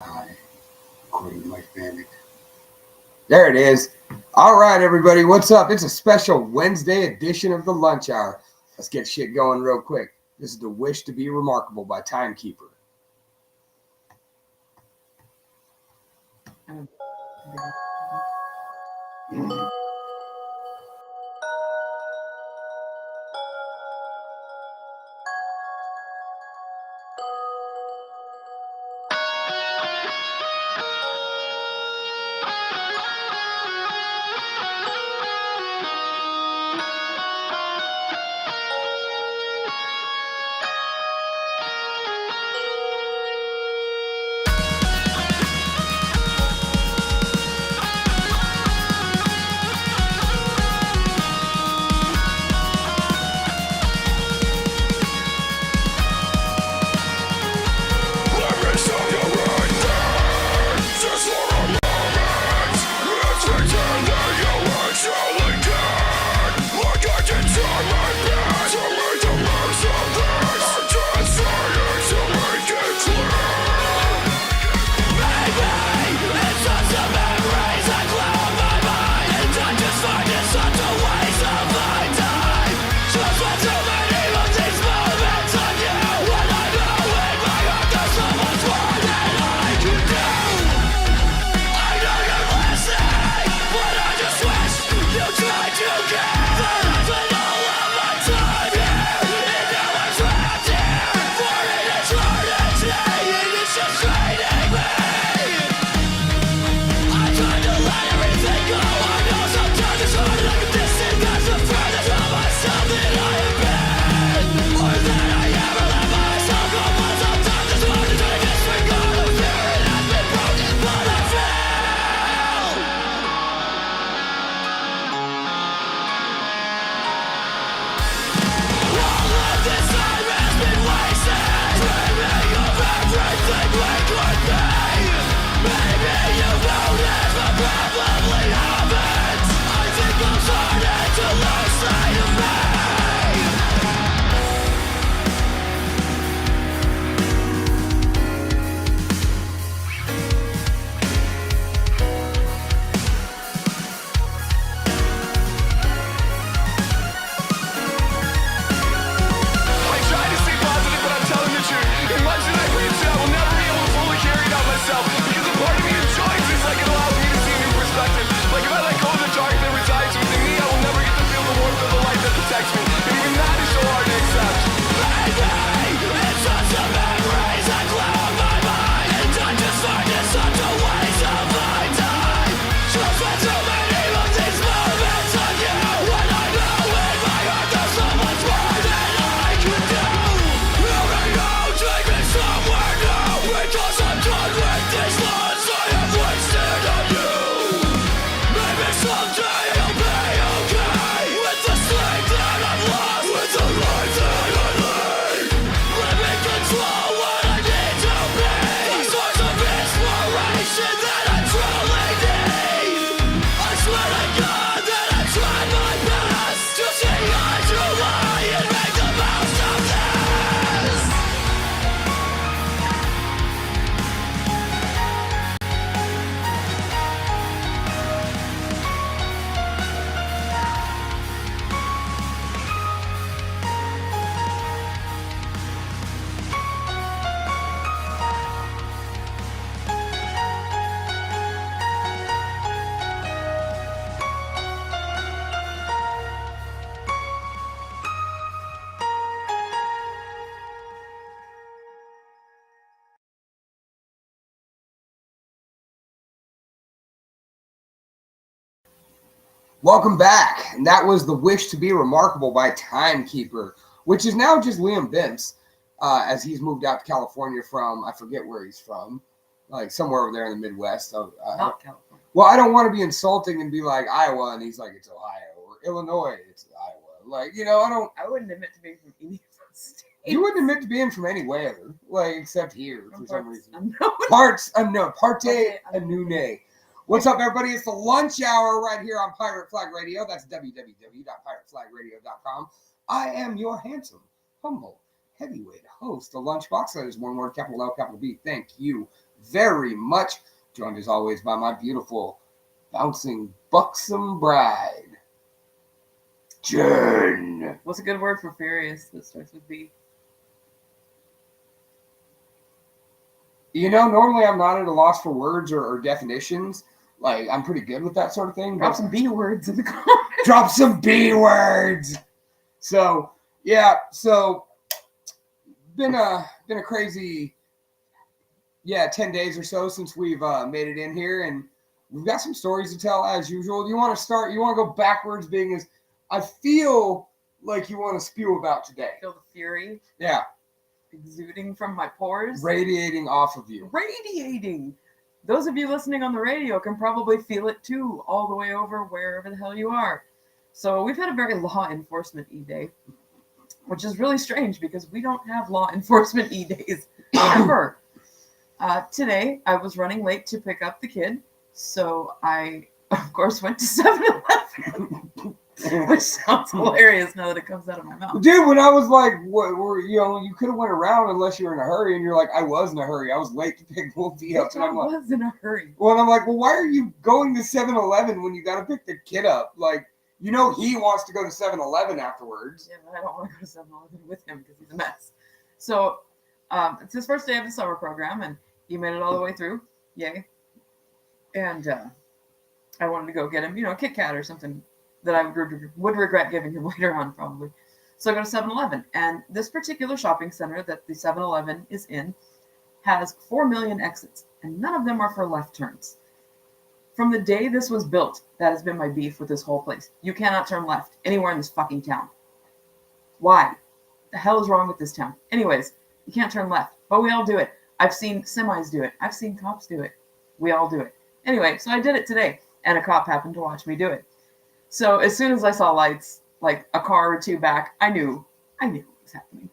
Hi, according to Mike Bannock. There it is. All right, everybody, what's up? It's a special Wednesday edition of the Lunch Hour. Let's get shit going real quick. This is The Wish to Be Remarkable by Timekeeper. Welcome back. And that was The Wish to Be Remarkable by Timekeeper, which is now just Liam Bimps, as he's moved out to California from, I forget where he's from, like somewhere over there in the Midwest. Not California. Well, I don't want to be insulting and be like Iowa, and he's like, it's Ohio, or Illinois, it's Iowa. Like, I wouldn't admit to being from any of those states. You wouldn't admit to being from anywhere, like, except here for some reason. Unknown. Parts unknown. Parte unknown. What's up, everybody? It's the Lunch Hour right here on Pirate Flag Radio. That's www.pirateflagradio.com. I am your handsome, humble, heavyweight host, the Lunchbox. That is one word, capital L, capital B. Thank you very much. Joined as always by my beautiful, bouncing, buxom bride, Jen. What's a good word for furious that starts with B? You know, normally I'm not at a loss for words or definitions. Like, I'm pretty good with that sort of thing. Drop some B words in the comments. Drop some B words. So, yeah. So, been a crazy, 10 days or so since we've made it in here, and we've got some stories to tell as usual. You want to start? You want to go backwards, being as I feel like you want to spew about today. Feel the fury. Yeah. Exuding from my pores. Radiating off of you. Radiating. Those of you listening on the radio can probably feel it too, all the way over wherever the hell you are. So we've had a very law enforcement E-Day, which is really strange because we don't have law enforcement E-Days ever. Today, I was running late to pick up the kid, so I, of course, went to 7-Eleven. Which sounds hilarious now that it comes out of my mouth. Dude, when I was like, you could have went around unless you were in a hurry, and you're like, I was in a hurry. I was late to pick Wolfie up. And I'm like, was in a hurry. Well, and I'm like, well, why are you going to 7-Eleven when you got to pick the kid up? Like, you know he wants to go to 7-Eleven afterwards. Yeah, but I don't want to go to 7-Eleven with him because he's a mess. So, it's his first day of the summer program, and he made it all the way through. Yay. And I wanted to go get him, a Kit Kat or something that I would regret giving him later on, probably. So I go to 7-Eleven, and this particular shopping center that the 7-Eleven is in has 4 million exits, and none of them are for left turns. From the day this was built, that has been my beef with this whole place. You cannot turn left anywhere in this fucking town. Why? The hell is wrong with this town? Anyways, you can't turn left, but we all do it. I've seen semis do it. I've seen cops do it. We all do it. Anyway, so I did it today, and a cop happened to watch me do it. So as soon as I saw lights, like a car or two back, I knew what was happening.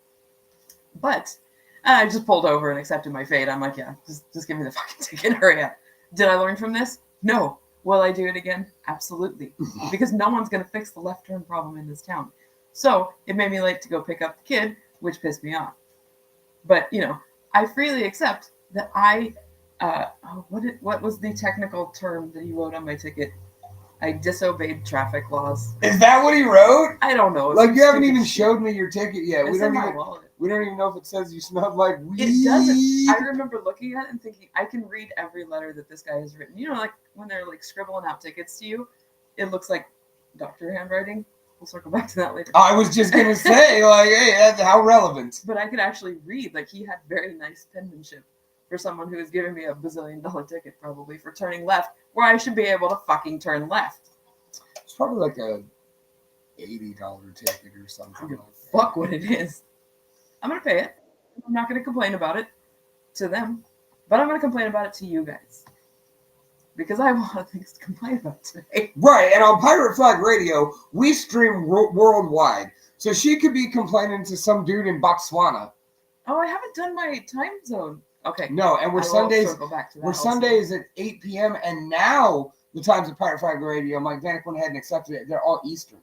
But I just pulled over and accepted my fate. I'm like, yeah, just give me the fucking ticket, hurry up. Did I learn from this? No. Will I do it again? Absolutely. Because no one's going to fix the left turn problem in this town. So it made me late to go pick up the kid, which pissed me off. But, I freely accept that what was the technical term that he wrote on my ticket? I disobeyed traffic laws. Is that what he wrote? I don't know. Like, you haven't even showed me your ticket yet. We don't even know if it says you smelled like weed. It doesn't. I remember looking at it and thinking, I can read every letter that this guy has written. Like when they're like scribbling out tickets to you, it looks like doctor handwriting. We'll circle back to that later. I was just going to say, like, hey, that's how relevant. But I could actually read. Like, he had very nice penmanship for someone who was giving me a $bazillion ticket, probably, for turning left, where I should be able to fucking turn left. It's probably like a $80 ticket or something. Like that. Fuck what it is. I'm going to pay it. I'm not going to complain about it to them, but I'm going to complain about it to you guys. Because I have a lot of things to complain about today. Right, and on Pirate Flag Radio, we stream worldwide. So she could be complaining to some dude in Botswana. Oh, I haven't done my time zone. Okay. No, and we're Sundays Sundays at 8 p.m. And now the times of Pirate Flag Radio, Mike Vanek went ahead and accepted it. They're all Eastern.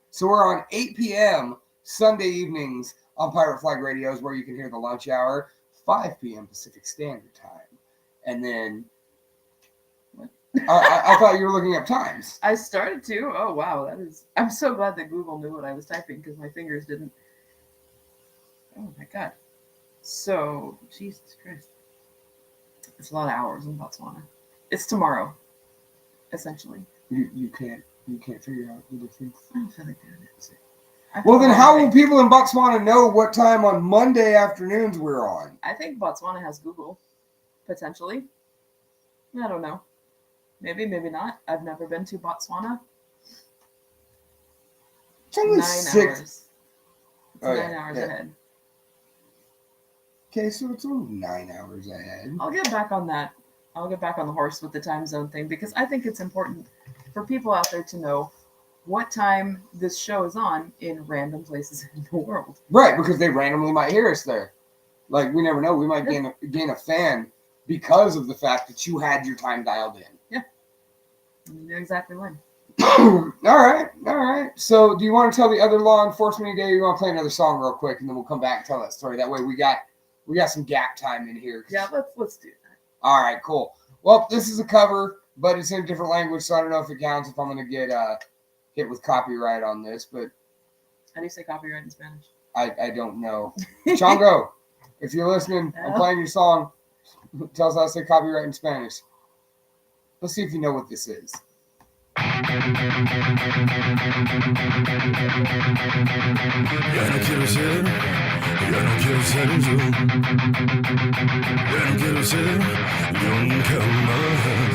So we're on 8 p.m. Sunday evenings on Pirate Flag Radio is where you can hear the lunch hour, 5 p.m. Pacific Standard Time. And then I thought you were looking up times. I started to. Oh, wow. I'm so glad that Google knew what I was typing because my fingers didn't. Oh, my God. So, Jesus Christ. It's a lot of hours in Botswana. It's tomorrow, essentially. You can't figure out the difference. I don't feel like doing it. Well, then how will people in Botswana know what time on Monday afternoons we're on? I think Botswana has Google, potentially. I don't know. Maybe, maybe not. I've never been to Botswana. It's only 9 6 hours. It's Oh, 9 hours ahead. Okay, so it's only 9 hours ahead. I'll get back on that. I'll get back on the horse with the time zone thing because I think it's important for people out there to know what time this show is on in random places in the world. Right, because they randomly might hear us there. Like, we never know. We might gain a fan because of the fact that you had your time dialed in. Yeah. You knew exactly when. All right. So, do you want to tell the other law enforcement day? You want to play another song real quick, and then we'll come back and tell that story. That way, we got some gap time in here. Yeah, let's do that. All right, cool. Well, this is a cover, but it's in a different language, so I don't know if it counts if I'm going to get hit with copyright on this, but... How do you say copyright in Spanish? I don't know. Chongo, if you're listening, I'm playing your song. Tell us how to say copyright in Spanish. Let's see if you know what this is. Ya no quiero ser, ya no quiero ser yo. Ya no quiero ser yo nunca más.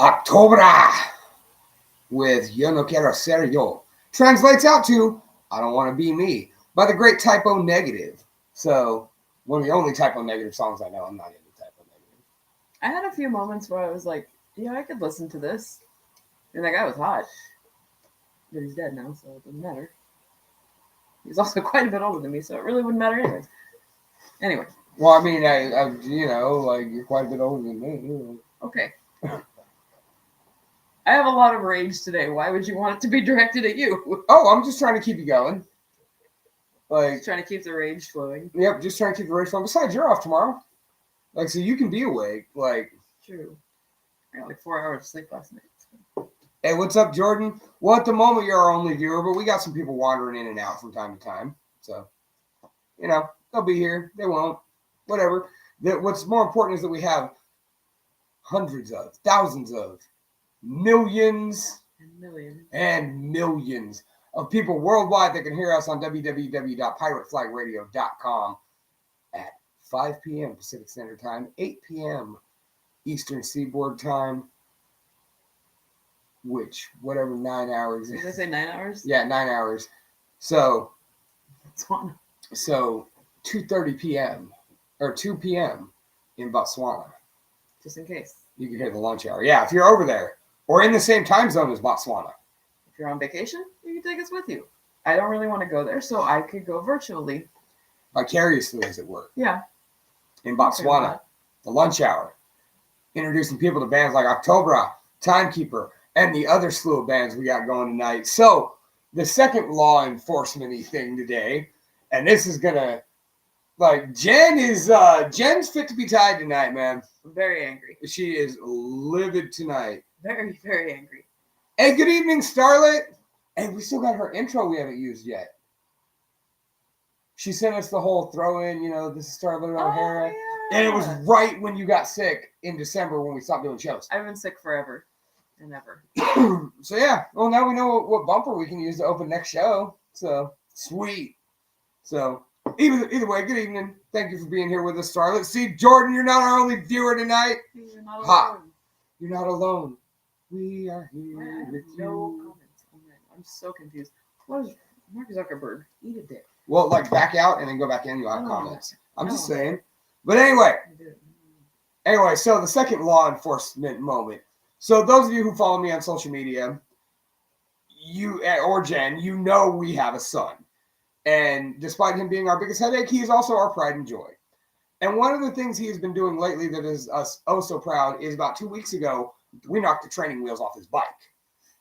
Octtobraa with Yo No Quiero Ser Yo. Translates out to I Don't Want to Be Me by the great Typo Negative. So, one of the only Typo Negative songs I know. I'm not into Typo Negative. I had a few moments where I was like, yeah, I could listen to this. And that guy was hot. But he's dead now, so it doesn't matter. He's also quite a bit older than me, so it really wouldn't matter anyways. Anyway. Well, I mean, I you know, like, you're quite a bit older than me. Okay. I have a lot of rage today. Why would you want it to be directed at you? Oh, I'm just trying to keep you going. Like, Just trying to keep the rage flowing. Yep, just trying to keep the rage flowing. Besides, you're off tomorrow. Like, so you can be awake. Like, True. I got like 4 hours of sleep last night. So. Hey, what's up, Jordan? Well, at the moment, you're our only viewer, but we got some people wandering in and out from time to time. So, they'll be here. They won't. Whatever. What's more important is that we have hundreds of, thousands of, millions and millions of people worldwide that can hear us on www.pirateflagradio.com at 5 p.m. Pacific Standard Time, 8 p.m. Eastern Seaboard Time, whatever 9 hours. Did I say 9 hours? Yeah, 9 hours. So, Botswana. So 2:30 p.m. or 2 p.m. in Botswana. Just in case. You can hear the lunch hour. Yeah, if you're over there or in the same time zone as Botswana. If you're on vacation, you can take us with you. I don't really want to go there, so I could go virtually. Vicariously, as it were. Yeah. In Botswana, the lunch hour. Introducing people to bands like Octtobraa, Timekeeper, and the other slew of bands we got going tonight. So, the second law enforcement-y thing today, and this is gonna, Jen's fit to be tied tonight, man. I'm very angry. She is livid tonight. Very, very angry. Hey, good evening, Starlet. Hey, we still got her intro we haven't used yet. She sent us the whole throw-in, this is Starlet O'Hara. Yeah. And it was right when you got sick in December when we stopped doing shows. I've been sick forever and ever. So, yeah. Well, now we know what bumper we can use to open next show. So, sweet. So, either way, good evening. Thank you for being here with us, Starlet. See, Jordan, you're not our only viewer tonight. You're not alone. Ha! You're not alone. We are here with No you. comments on that. I'm so confused. What is Mark Zuckerberg? Eat a dick. Well, back out and then go back in. You'll have No. comments. I'm No. just saying. But anyway, I do. so the second law enforcement moment. So those of you who follow me on social media, you or Jen, we have a son. And despite him being our biggest headache, he is also our pride and joy. And one of the things he has been doing lately that is us oh so proud is about 2 weeks ago, we knocked the training wheels off his bike.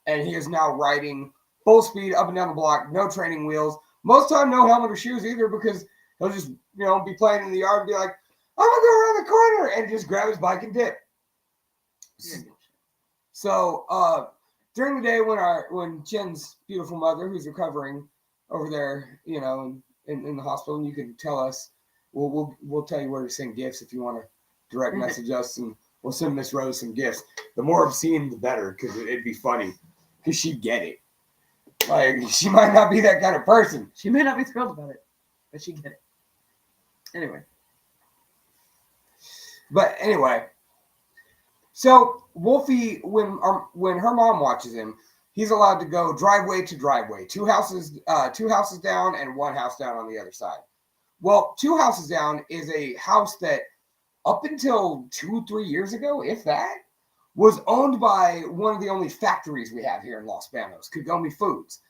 And he is now riding full speed up and down the block, no training wheels. Most time, no helmet or shoes either, because he'll just, be playing in the yard and be like, I'm going to go around the corner and just grab his bike and dip. So during the day when Jen's beautiful mother, who's recovering over there, in the hospital, and you can tell us, we'll tell you where to send gifts if you want to direct message us, and we'll send Miss Rose some gifts. The more obscene, the better, because it'd be funny, because she'd get it. She might not be that kind of person. She may not be thrilled about it, but she get it. Anyway. But anyway, so Wolfie, when her mom watches him, he's allowed to go driveway to driveway, two houses down and one house down on the other side. Well, 2 houses down is a house that up until 2-3 years ago, if that, was owned by one of the only factories we have here in Los Banos, Kagome Foods.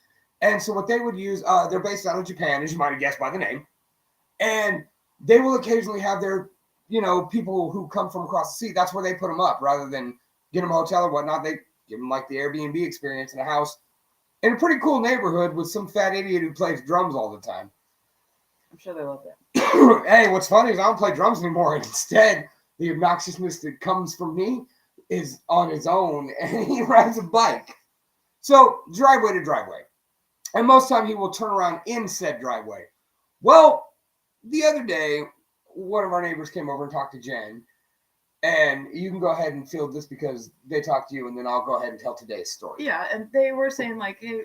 And so what they would use, they're based out of Japan, as you might have guessed by the name. And they will occasionally have their, people who come from across the sea. That's where they put them up rather than get them a hotel or whatnot. They give them the Airbnb experience in a house in a pretty cool neighborhood with some fat idiot who plays drums all the time. I'm sure they love that. Hey, what's funny is I don't play drums anymore. Instead, the obnoxiousness that comes from me is on his own, and he rides a bike. So, driveway to driveway. And most time he will turn around in said driveway. Well, the other day, one of our neighbors came over and talked to Jen. And you can go ahead and field this because they talked to you, and then I'll go ahead and tell today's story. Yeah, and they were saying, hey,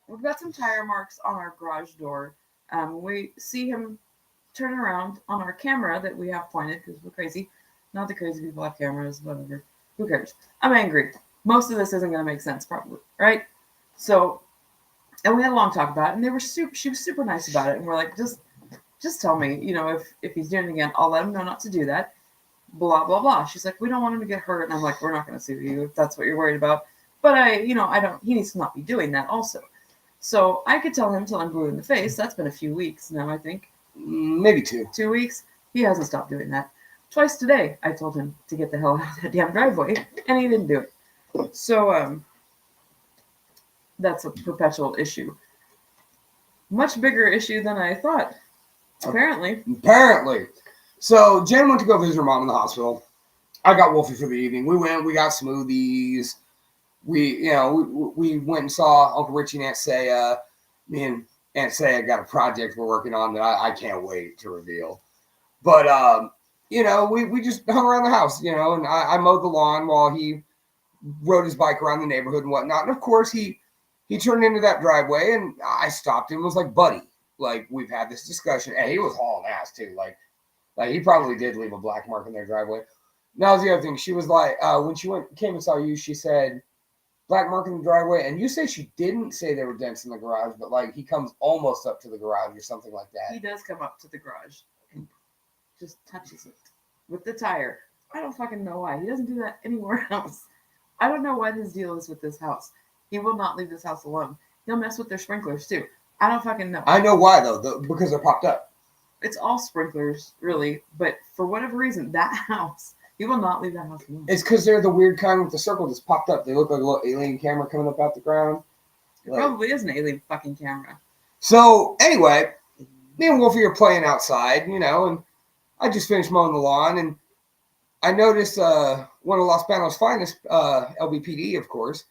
we've got some tire marks on our garage door. We see him turn around on our camera that we have pointed because we're crazy. Not the crazy people have cameras, whatever. Who cares? I'm angry. Most of this isn't going to make sense, probably, right? So, and we had a long talk about it, and she was super nice about it, and we're like, just tell me, if he's doing it again, I'll let him know not to do that. Blah blah blah. She's like, we don't want him to get hurt, and I'm like, we're not going to sue you if that's what you're worried about. But I don't. He needs to not be doing that also. So I could tell him till I'm blue in the face. That's been a few weeks now, I think. Maybe 2. 2 weeks. He hasn't stopped doing that. Twice today, I told him to get the hell out of that damn driveway, and he didn't do it. So, that's a perpetual issue. Much bigger issue than I thought, apparently. So, Jen went to go visit her mom in the hospital. I got Wolfie for the evening. We went, we got smoothies. We went and saw Uncle Richie and Aunt Saya. Me and and say I got a project we're working on that I can't wait to reveal. But we just hung around the house, and I mowed the lawn while he rode his bike around the neighborhood and whatnot. And of course he turned into that driveway, and I stopped him and was like, buddy, like, we've had this discussion. And he was hauling ass too. Like he probably did leave a black mark in their driveway. Now the other thing, she was like, when she came and saw you, she said, black mark in the driveway. And you say she didn't say there were dents in the garage, but like he comes almost up to the garage or something like that. He does come up to the garage and just touches it with the tire. I don't fucking know why. He doesn't do that anywhere else. I don't know what his deal is with this house. He will not leave this house alone. He'll mess with their sprinklers too. I don't fucking know. I know why though, because they're popped up. It's all sprinklers, really. But for whatever reason, that house, he will not leave that house alone. It's because they're the weird kind with the circle that's popped up. They look like a little alien camera coming up out the ground. It probably is an alien fucking camera. So anyway, me and Wolfie are playing outside, and I just finished mowing the lawn, and I noticed one of Los Banos' finest, LBPD, of course,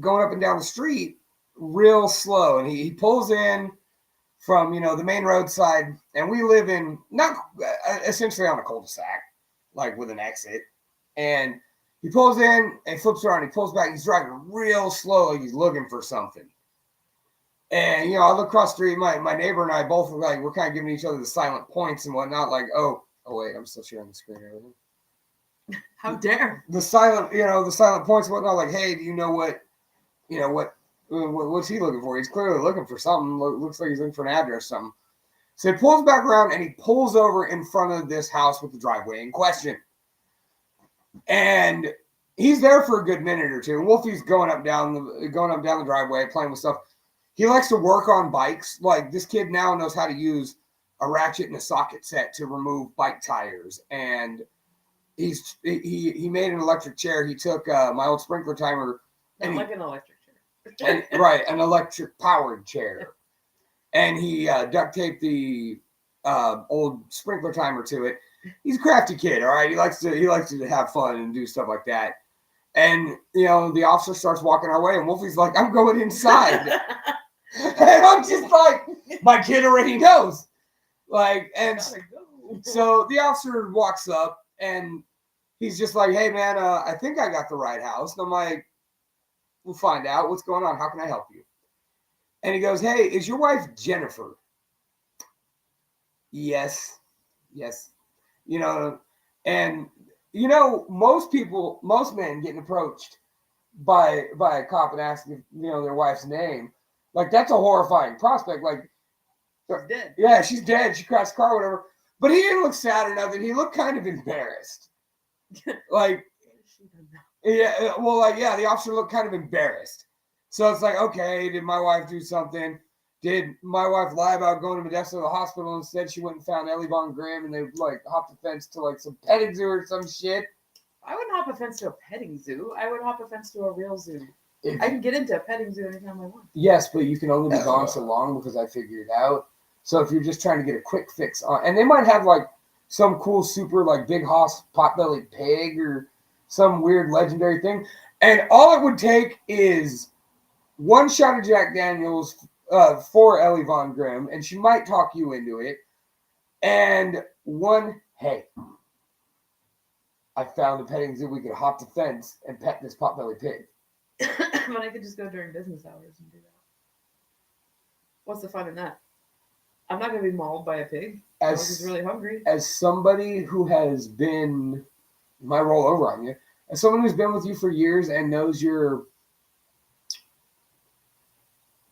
going up and down the street real slow. And he pulls in from, the main roadside, and we live in, not essentially on a cul-de-sac, like with an exit. And he pulls in and flips around. He pulls back. He's driving real slow, like he's looking for something. And, I look across the street. My neighbor and I both were like, we're kind of giving each other the silent points and whatnot. Like, oh wait, I'm still sharing the screen and everything. How dare the silent points and whatnot. Like, hey, do you know what's he looking for? He's clearly looking for something. Looks like he's looking for an address or something. So he pulls back around and he pulls over in front of this house with the driveway in question. And he's there for a good minute or two. Wolfie's going up down the driveway, playing with stuff. He likes to work on bikes. Like, this kid now knows how to use a ratchet and a socket set to remove bike tires. And he made an electric chair. He took my old sprinkler timer. Not like an electric chair. An electric powered chair. And he duct taped the old sprinkler timer to it. He's a crafty kid, all right? He likes to have fun and do stuff like that. And, the officer starts walking our way, and Wolfie's like, I'm going inside. And I'm just like, my kid already knows. Like, and so the officer walks up, and he's just like, hey, man, I think I got the right house. And I'm like, we'll find out. What's going on? How can I help you? And he goes, hey, is your wife Jennifer? Yes. And most men getting approached by a cop and asking, their wife's name. Like, that's a horrifying prospect. Like, she's dead. Yeah, she's dead. She crashed the car, whatever. But he didn't look sad or nothing. He looked kind of embarrassed. Like, yeah, well, the officer looked kind of embarrassed. So it's like, okay, did my wife do something? Did my wife lie about going to Modesto to the hospital? Instead, she went and found Ellie Von Grimm, and they hopped the fence to some petting zoo or some shit. I wouldn't hop a fence to a petting zoo. I would hop a fence to a real zoo. I can get into a petting zoo anytime I want. Yes, but you can only be gone so long because I figured it out. So if you're just trying to get a quick fix on, and they might have some cool super big hoss pot-bellied pig or some weird legendary thing, and all it would take is one shot of Jack Daniels for Ellie Von Grimm, and she might talk you into it, and hey, I found a petting zoo. We could hop the fence and pet this pot-bellied pig. But I could just go during business hours and do that. What's the fun in that? I'm not going to be mauled by a pig. He's really hungry. As somebody who has been, my roll over on you, as someone who's been with you for years and knows your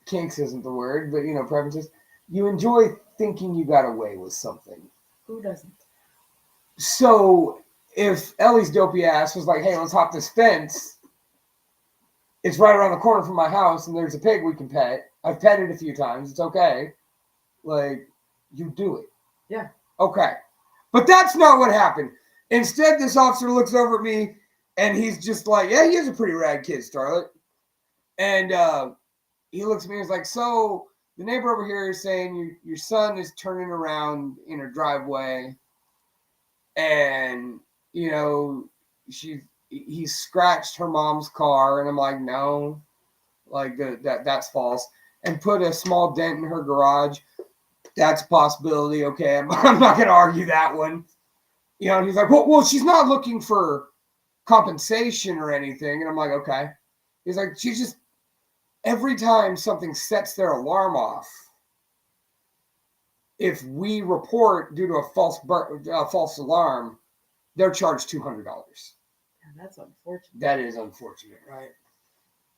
kinks isn't the word, but preferences, you enjoy thinking you got away with something. Who doesn't? So if Ellie's dopey ass was like, hey, let's hop this fence, it's right around the corner from my house, and there's a pig we can pet. I've petted a few times. It's okay. You do it. Yeah. Okay. But that's not what happened. Instead, this officer looks over at me, and he's just like, yeah, he is a pretty rad kid, Starlet. And he looks at me and is like, so the neighbor over here is saying your son is turning around in her driveway, and, he scratched her mom's car. And I'm like, no, that's false. and put a small dent in her garage. That's a possibility. Okay, I'm not going to argue that one. You know, and he's like, well, she's not looking for compensation or anything. And I'm like, okay. He's like, she's just, every time something sets their alarm off, if we report due to a false alarm, they're charged $200. Yeah, that's unfortunate. That is unfortunate, right?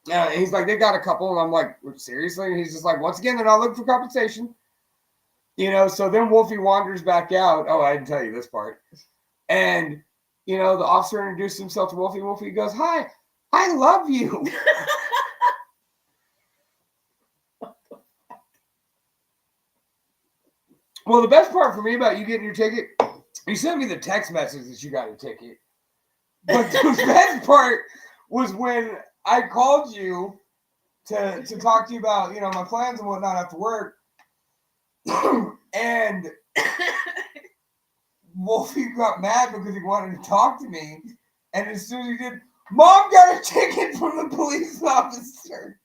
Yeah, he's like, they got a couple, and I'm like, seriously? And he's just like, once again, they're not looking for compensation. You know, so then Wolfie wanders back out. Oh, I didn't tell you this part. And, you know, the officer introduced himself to Wolfie. Wolfie goes, hi, I love you. Well, the best part for me about you getting your ticket, you sent me the text message that you got a ticket. But the best part was when I called you to talk to you about, you know, my plans and whatnot after work. And Wolfie got mad because he wanted to talk to me. And as soon as he did, Mom got a ticket from the police officer.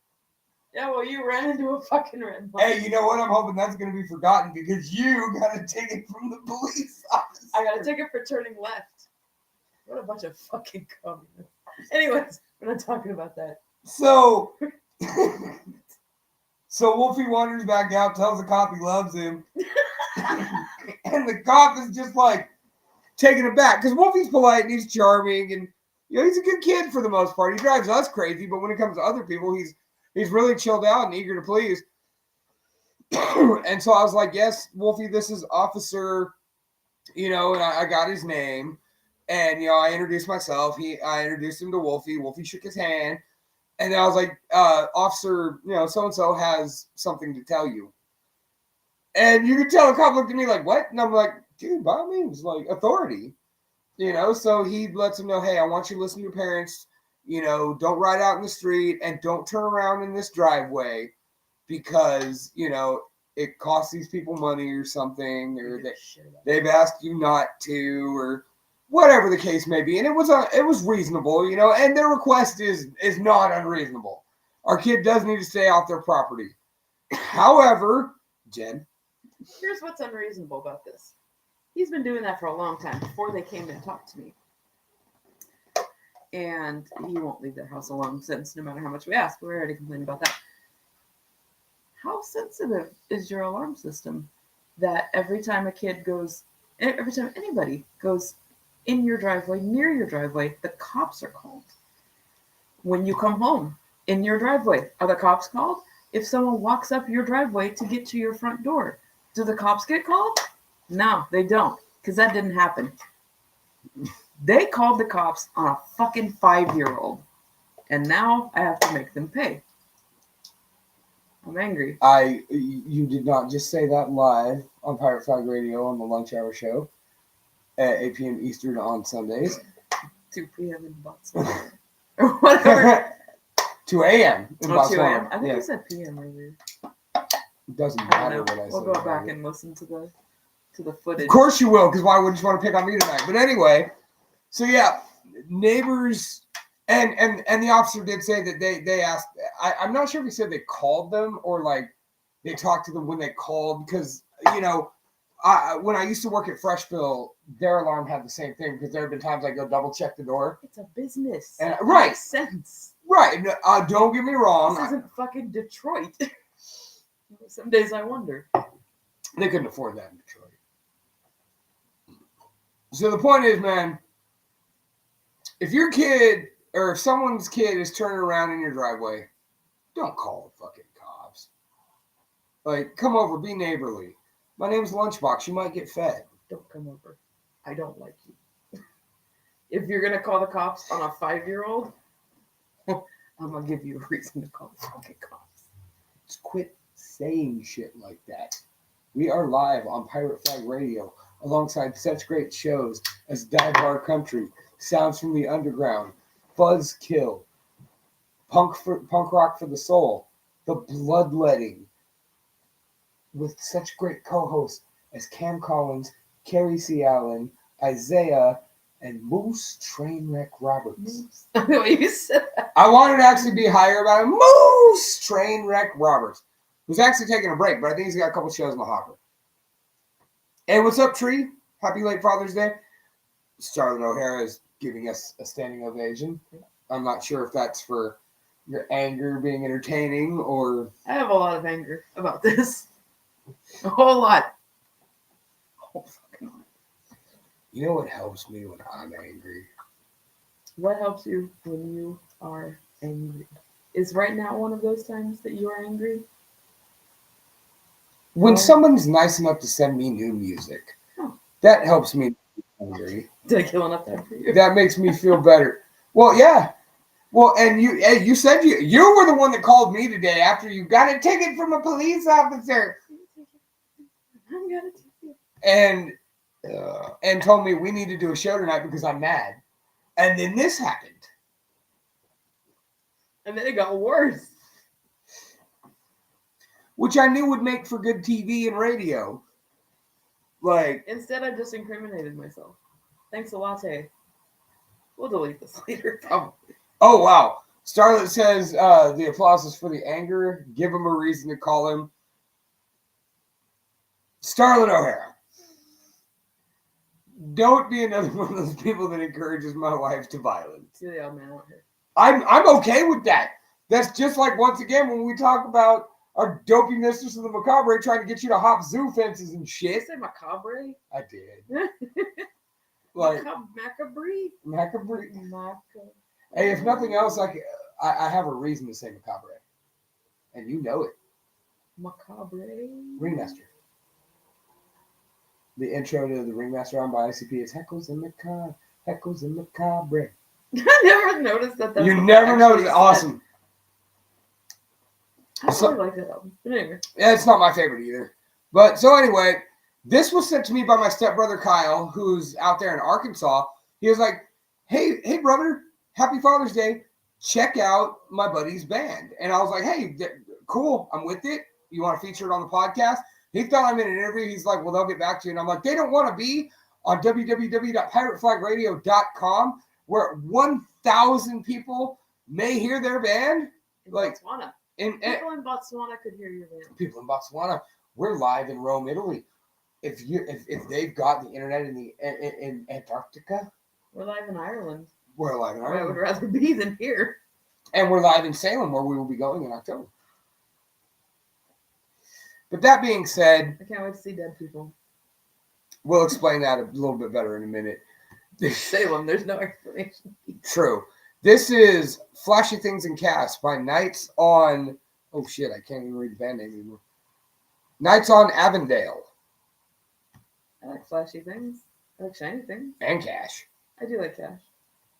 Yeah, well, you ran into a fucking red light. Hey, you know what? I'm hoping that's going to be forgotten because you got a ticket from the police officer. I got a ticket for turning left. What a bunch of fucking communists. Anyways, we're not talking about that. So Wolfie wanders back out, tells the cop he loves him. And the cop is just like taken aback because Wolfie's polite and he's charming and, you know, he's a good kid for the most part. He drives us crazy, but when it comes to other people, he's really chilled out and eager to please. And so I was like, yes, Wolfie, this is Officer, you know, and I got his name. And, you know, I introduced myself. I introduced him to Wolfie. Wolfie shook his hand. And then I was like, Officer, you know, so-and-so has something to tell you. And you could tell the cop looked at me like, what? And I'm like, dude, by all means, like, authority. You know, so he lets him know, hey, I want you to listen to your parents. You know, don't ride out in the street and don't turn around in this driveway because, you know, it costs these people money or something, or they've asked you not to, or whatever the case may be. And it was reasonable, you know, and their request is not unreasonable. Our kid does need to stay off their property. However, Jen, here's what's unreasonable about this. He's been doing that for a long time before they came and talked to me. And he won't leave their house alone since no matter how much we ask. We already complained about that. How sensitive is your alarm system that every time anybody goes in your driveway, near your driveway, the cops are called? When you come home in your driveway, are the cops called? If someone walks up your driveway to get to your front door, do the cops get called? No, they don't, because that didn't happen. They called the cops on a fucking 5-year-old, and now I have to make them pay. I'm angry. You did not just say that live on Pirate Flag Radio on the Lunch Hour Show at 8 p.m. Eastern on Sundays. 2 p.m. in Botswana. Or whatever. 2 a.m. in Botswana. 2 a.m. I think I said p.m. earlier. It doesn't matter what I said. We'll go back and listen to the footage. Of course you will, because why wouldn't you want to pick on me tonight? But anyway, so yeah, neighbors and the officer did say that they asked. I'm not sure if he said they called them or like they talked to them when they called, because you know, when I used to work at Freshville, their alarm had the same thing, because there have been times I go double check the door. It's a business. And, right. It makes sense. Right. Don't get me wrong. This isn't fucking Detroit. Some days I wonder. They couldn't afford that in Detroit. So the point is, man, if your kid or if someone's kid is turning around in your driveway, don't call the fucking cops. Like, come over, be neighborly. My name's Lunchbox. You might get fed. Don't come over. I don't like you. If you're going to call the cops on a 5-year-old, I'm going to give you a reason to call the fucking cops. Just quit saying shit like that. We are live on Pirate Flag Radio alongside such great shows as Dive Bar Country, Sounds from the Underground, Buzzkill, Punk Rock for the Soul, The Bloodletting, with such great co-hosts as Cam Collins, Carrie C. Allen, Isaiah, and Moose Trainwreck Roberts. The way you said that. I wanted to actually be higher about it. Moose Trainwreck Roberts. who's actually taking a break, but I think he's got a couple shows in the hopper. Hey, what's up, Tree? Happy late Father's Day. Charlotte O'Hara is giving us a standing ovation. I'm not sure if that's for your anger being entertaining or... I have a lot of anger about this. A whole lot. A whole fucking lot. You know what helps me when I'm angry? What helps you when you are angry? Is right now one of those times that you are angry? When No. someone's nice enough to send me new music, that helps me be angry. Did I kill enough time for you? That makes me feel better. Well, yeah. Well, and you said you were the one that called me today after you got a ticket from a police officer. I'm gonna take you. And told me we need to do a show tonight because I'm mad. And then this happened. And then it got worse. Which I knew would make for good TV and radio. Like, Instead, I just incriminated myself. Thanks a latte. We'll delete this later, probably. oh, wow. Starlet says the applause is for the anger. Give him a reason to call him Starlet O'Hara. Don't be another one of those people that encourages my wife to violence. See the old man out here. I'm okay with that. That's just like, once again, when we talk about our dopey mistress of the macabre trying to get you to hop zoo fences and Did shit. you say macabre? I did. Like, Macabre? macabre. Macabre. Hey, if nothing else, I have a reason to say macabre. And you know it. Macabre. Ringmaster. The intro to the Ringmaster on by ICP is Heckles and Macabre. Heckles and Macabre. I never noticed that. You never noticed it. Awesome. I really like that album. But anyway. Yeah, it's not my favorite either. But so anyway, this was sent to me by my stepbrother Kyle, who's out there in Arkansas. He was like, hey brother, happy Father's Day. Check out my buddy's band. And I was like, hey, cool, I'm with it. You want to feature it on the podcast? He thought I'm in an interview. He's like, well, they'll get back to you. And I'm like, they don't want to be on www.pirateflagradio.com where 1,000 people may hear their band. In Like, Botswana. In People in Botswana could hear your band. people in Botswana. We're live in Rome, Italy. If they've got the internet in Antarctica, We're live in Ireland. we're live in Where I would Ireland. rather be than here. And we're live in Salem, where we will be going in October. But that being said, I can't wait to see dead people. we'll explain that a little bit better in a minute. Salem, there's no explanation. True. This is Flashy Things and Cast by Knights on... Oh, shit, I can't even read the band name anymore. Knights on Avondale. I like flashy things. I like shiny things. And Cash. I do like cash.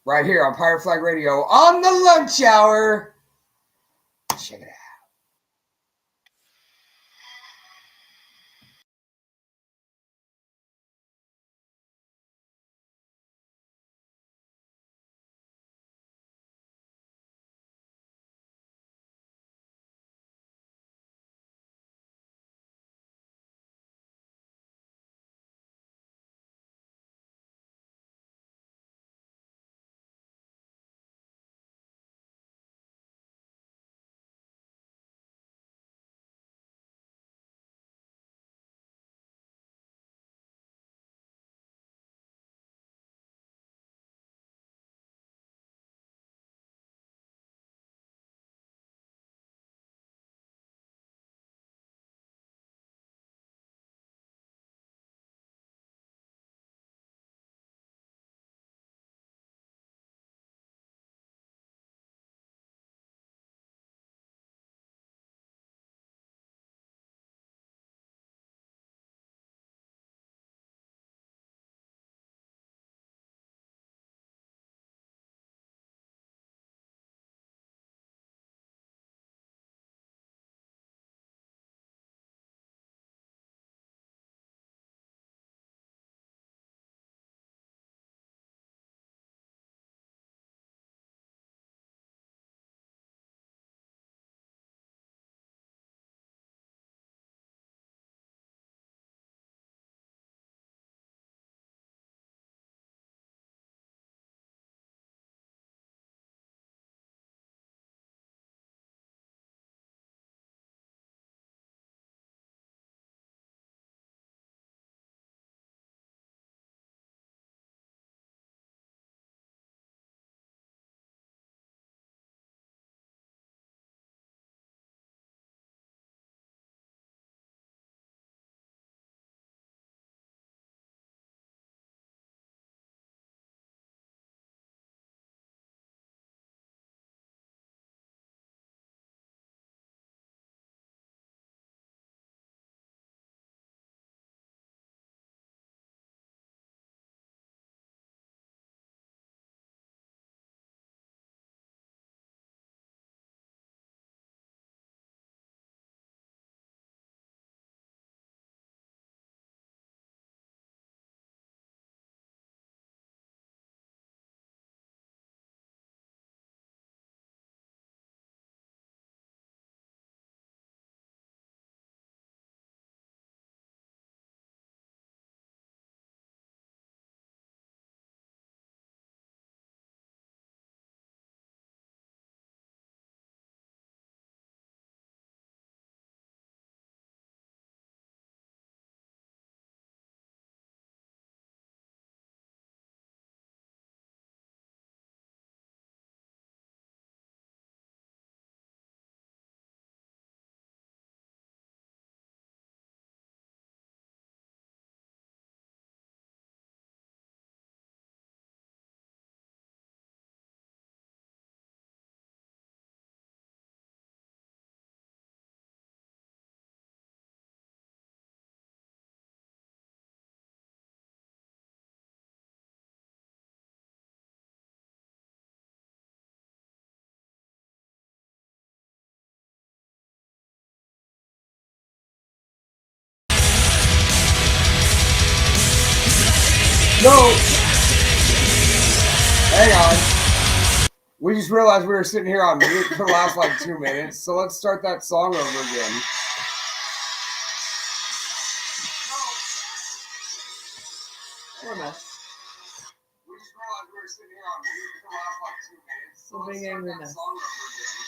Right here on Pirate Flag Radio on the lunch hour. Check it out. So, hang on. We just realized we were sitting here on mute for the last like 2 minutes. So let's start that song over again. What a mess. We just realized we were sitting here on mute for the last like 2 minutes. So let's start that song over again.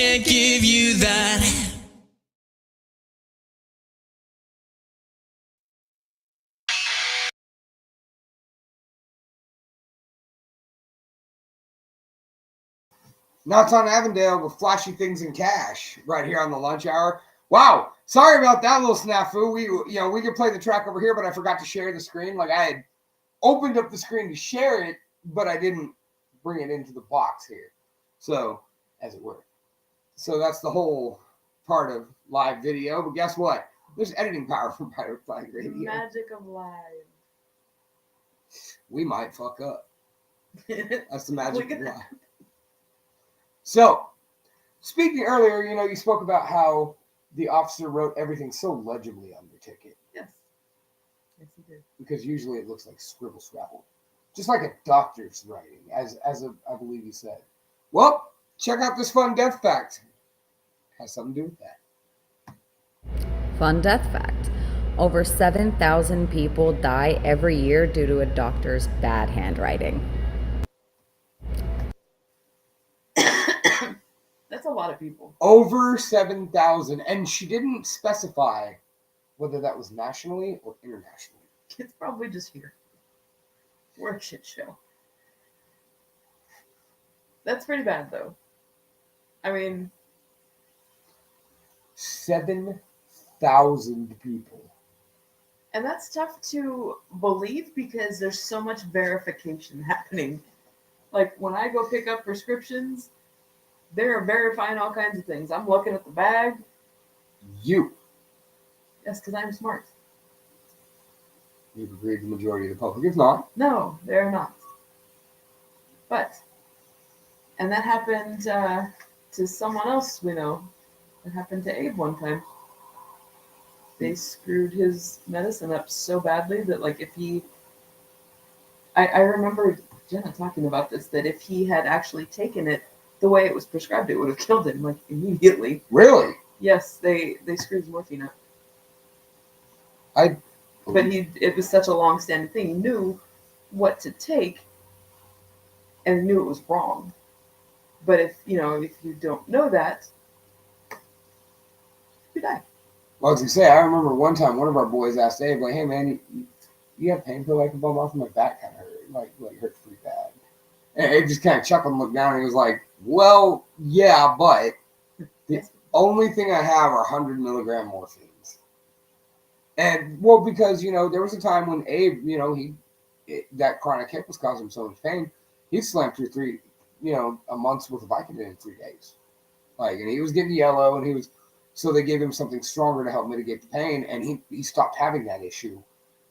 can't give you that. Now it's on Avondale with flashy things in cash right here on the lunch hour. Wow, sorry about that little snafu. We could play the track over here, but I forgot to share the screen. Like I had opened up the screen to share it, but I didn't bring it into the box here. So, as it were. So that's the whole part of live video. But guess what? There's editing power from Pirate Flag Radio. Magic of live. We might fuck up. That's the magic of live. So, speaking earlier, you spoke about how the officer wrote everything so legibly on your ticket. Yes. Yes, he did. Because usually it looks like scribble scrabble. Just like a doctor's writing, I believe you said. Well, check out this fun death fact. Has something to do with that. Fun death fact. Over 7,000 people die every year due to a doctor's bad handwriting. That's a lot of people. Over 7,000. And she didn't specify whether that was nationally or internationally. It's probably just here. We're a shit show. That's pretty bad, though. I mean, 7,000 people. and that's tough to believe because there's so much verification happening. Like, when I go pick up prescriptions, they're verifying all kinds of things. I'm looking at the bag. You. Yes, because I'm smart. You've agreed the majority of the public is not. No, they're not. But, and that happened to someone else we know. It happened to Abe one time. They screwed his medicine up so badly that, like, if he... I remember Jenna talking about this, that if he had actually taken it the way it was prescribed, it would have killed him, like, immediately. Really? Yes, they screwed his morphine up. But it was such a long-standing thing. He knew what to take and knew it was wrong. But if you don't know that, you die. Well, as you say, I remember one time one of our boys asked Abe, like, "Hey man, you have pain pill I can bum off? My back kind of hurt, like hurts pretty bad." And Abe just kind of chuckled and looked down, and he was like, "Well, yeah, but the only thing I have are 100 milligram morphines." And well, because there was a time when Abe, that chronic hip was causing him so much pain, he slammed through a month's worth of Vicodin in 3 days. And he was getting yellow, and so they gave him something stronger to help mitigate the pain, and he stopped having that issue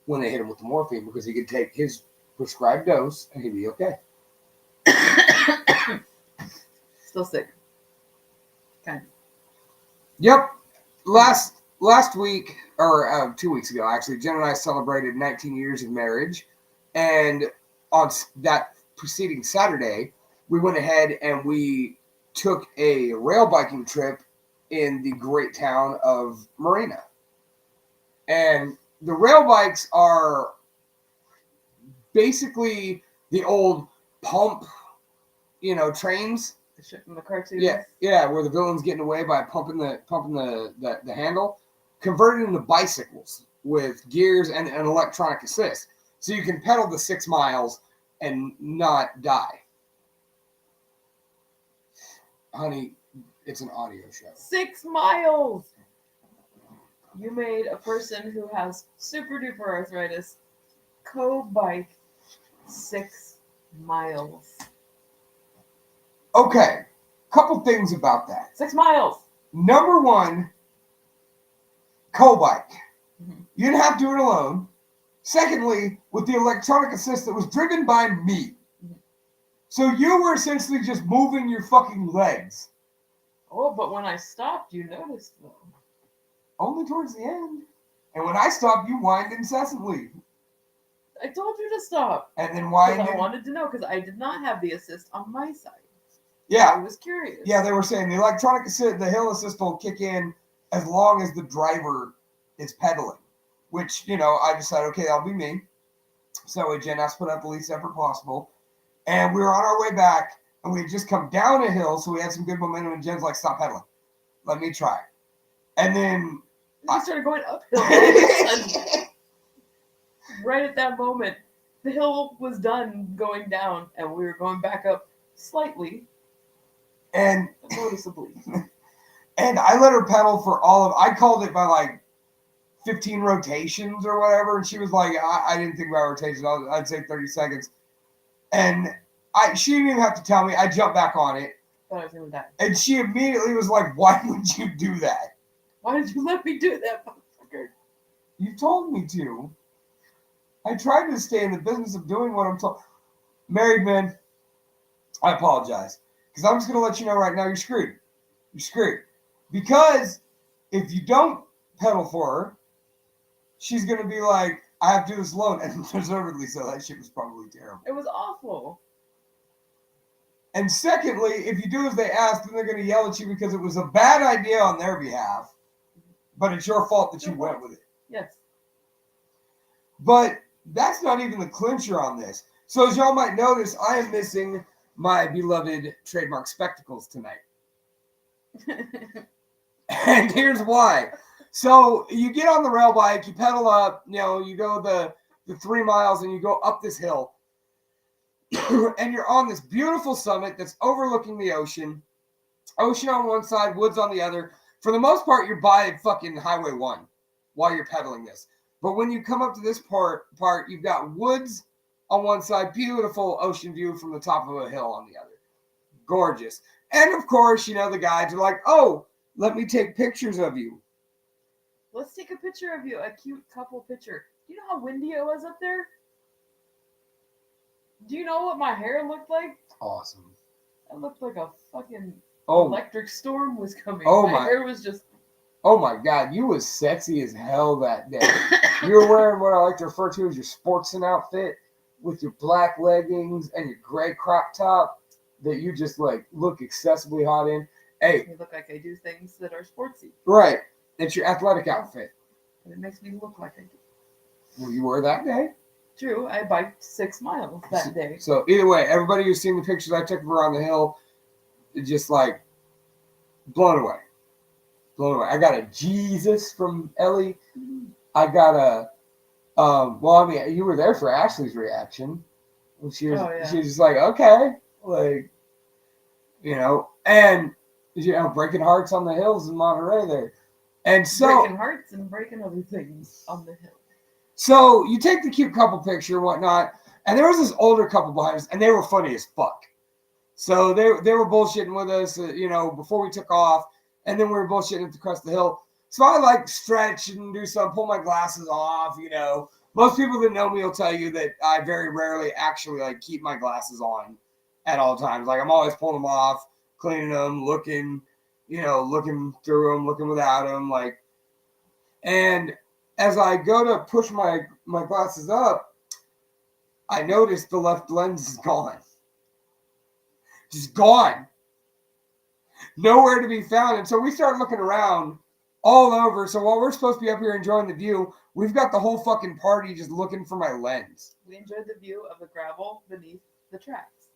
when they hit him with the morphine because he could take his prescribed dose and he'd be okay. Still sick. Kind of. Yep. Last week, or 2 weeks ago, actually, Jen and I celebrated 19 years of marriage, and on that preceding Saturday, we went ahead and we took a rail biking trip in the great town of Marina. And the rail bikes are basically the old pump, trains. The shit from the cartoons. Yeah, where the villain's getting away by pumping the handle, converted into bicycles with gears and an electronic assist. So you can pedal the 6 miles and not die. Honey, it's an audio show. 6 miles! You made a person who has super duper arthritis co-bike 6 miles. Okay, couple things about that. 6 miles! Number one, co-bike. Mm-hmm. You didn't have to do it alone. Secondly, with the electronic assist that was driven by me. Mm-hmm. So you were essentially just moving your fucking legs. Oh, but when I stopped, you noticed, though. Only towards the end. And when I stopped, you whined incessantly. I told you to stop. And then whined. I wanted to know, because I did not have the assist on my side. Yeah. I was curious. Yeah, they were saying the electronic assist, the hill assist will kick in as long as the driver is pedaling. Which, I decided, okay, that'll be me. So Jen asked to put out the least effort possible. And we were on our way back, and we had just come down a hill, so we had some good momentum, and Jen's like, stop pedaling. Let me try. And then I started going uphill. Right at that moment, the hill was done going down, and we were going back up slightly. And noticeably. And I let her pedal for I called it by like 15 rotations or whatever. And she was like, I didn't think about rotations. I'd say 30 seconds. And she didn't even have to tell me. I jumped back on it. Thought I was going to die. And she immediately was like, why would you do that? Why did you let me do that, motherfucker? You told me to. I tried to stay in the business of doing what I'm told. Married men, I apologize. Because I'm just going to let you know right now, you're screwed. You're screwed. Because if you don't pedal for her, she's going to be like, I have to do this alone. And deservedly so. That shit was probably terrible. It was awful. And secondly, if you do as they ask, then they're going to yell at you because it was a bad idea on their behalf. But it's your fault that you went with it. Yes. But that's not even the clincher on this. So as y'all might notice, I am missing my beloved trademark spectacles tonight. And here's why. So you get on the rail bike, you pedal up, you go the 3 miles and you go up this hill. And you're on this beautiful summit that's overlooking the ocean. Ocean on one side, woods on the other. For the most part, you're by fucking Highway 1 while you're pedaling this. But when you come up to this part, you've got woods on one side, beautiful ocean view from the top of a hill on the other. Gorgeous. And of course, the guides are like, oh, let me take pictures of you. Let's take a picture of you, a cute couple picture. Do you know how windy it was up there? Do you know what my hair looked like? Awesome. It looked like a fucking Oh, electric storm was coming. Oh my hair was just... Oh my God, you was sexy as hell that day. You were wearing what I like to refer to as your sportsman outfit with your black leggings and your gray crop top that you just look excessively hot in. Hey, you look like I do things that are sportsy. Right. It's your athletic outfit. And it makes me look like I do. Well, you were that day. True, I biked 6 miles that day. So either way, everybody who's seen the pictures I took of her on the hill, just blown away. Blown away. I got a Jesus from Ellie. I got a you were there for Ashley's reaction. She was she was just like, okay. And breaking hearts on the hills in Monterey there. And so breaking hearts and breaking other things on the hill. So you take the cute couple picture and whatnot, and there was this older couple behind us, and they were funny as fuck. So they were bullshitting with us, before we took off, and then we were bullshitting at the crest of the hill. So I stretch and do something, pull my glasses off, Most people that know me will tell you that I very rarely actually keep my glasses on at all times. I'm always pulling them off, cleaning them, looking through them, looking without them, and as I go to push my glasses up, I notice the left lens is gone. Just gone. Nowhere to be found. And so we start looking around all over. So while we're supposed to be up here enjoying the view, we've got the whole fucking party just looking for my lens. We enjoyed the view of the gravel beneath the tracks.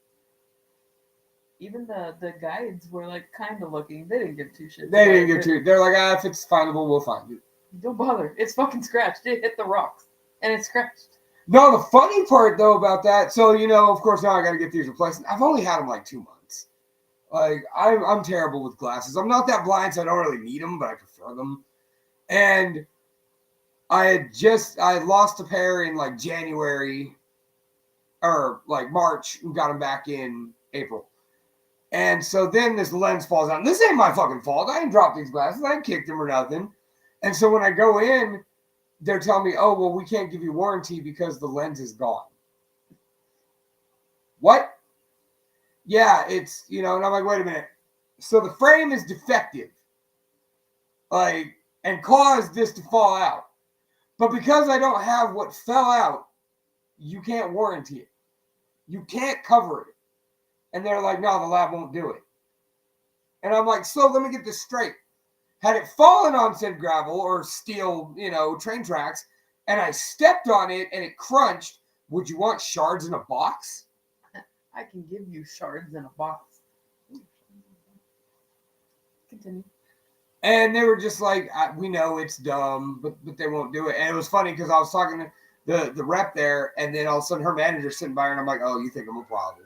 Even the guides were kind of looking. They didn't give two shits. They didn't give two. They're like, if it's findable, we'll find it. Don't bother. It's fucking scratched. It hit the rocks. And it's scratched. No, the funny part, though, about that, so, of course, now I got to get these replaced. I've only had them 2 months. I'm terrible with glasses. I'm not that blind, so I don't really need them, but I prefer them. And I lost a pair in, January or, March and got them back in April. And so then this lens falls out. And this ain't my fucking fault. I ain't dropped these glasses. I ain't kicked them or nothing. And so when I go in, they're telling me, oh, well, we can't give you warranty because the lens is gone. What? Yeah, it's, and I'm like, wait a minute. So the frame is defective, and caused this to fall out. But because I don't have what fell out, you can't warranty it. You can't cover it. And they're like, no, the lab won't do it. And I'm like, so let me get this straight. Had it fallen on said gravel or steel, train tracks, and I stepped on it and it crunched, would you want shards in a box? I can give you shards in a box. Continue. And they were just like, we know it's dumb, but they won't do it. And it was funny because I was talking to the rep there, and then all of a sudden her manager's sitting by her, and I'm like, oh, you think I'm a problem?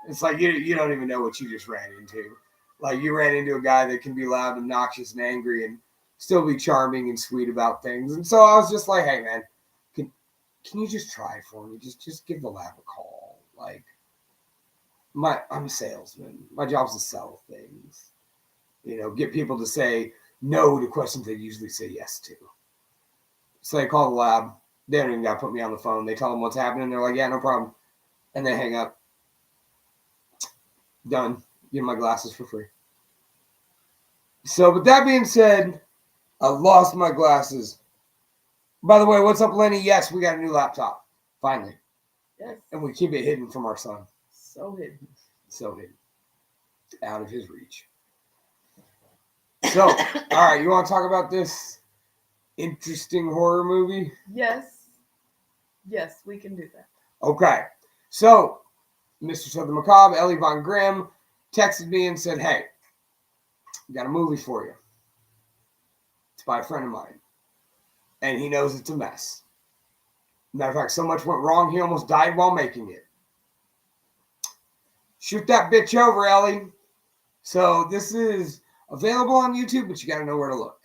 It's like, you don't even know what you just ran into. You ran into a guy that can be loud, obnoxious, and angry, and still be charming and sweet about things. And so I was just like, hey, man, can you just try for me? Just give the lab a call. I'm a salesman. My job's to sell things. Get people to say no to questions they usually say yes to. So they call the lab. They don't even got to put me on the phone. They tell them what's happening. They're like, yeah, no problem. And they hang up. Done. Get my glasses for free. So, with that being said, I lost my glasses. By the way, what's up, Lenny? Yes, we got a new laptop. Finally. Yes. And we keep it hidden from our son. So hidden. So hidden. Out of his reach. So, all right, you want to talk about this interesting horror movie? Yes. Yes, we can do that. Okay. So, Mistress of the Macabre, Ellie Von Grimm, texted me and said, hey, got a movie for you. It's by a friend of mine. And he knows it's a mess. Matter of fact, so much went wrong, he almost died while making it. Shoot that bitch over, Ellie. So this is available on YouTube, but you got to know where to look.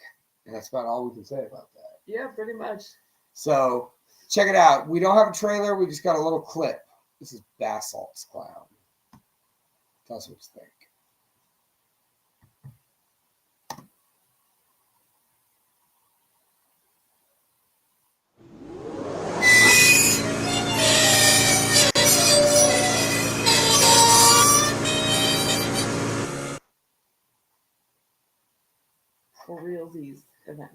And that's about all we can say about that. Yeah, pretty much. So check it out. We don't have a trailer. We just got a little clip. This is Basalt's Clown. Tell us what you think. For real, these events.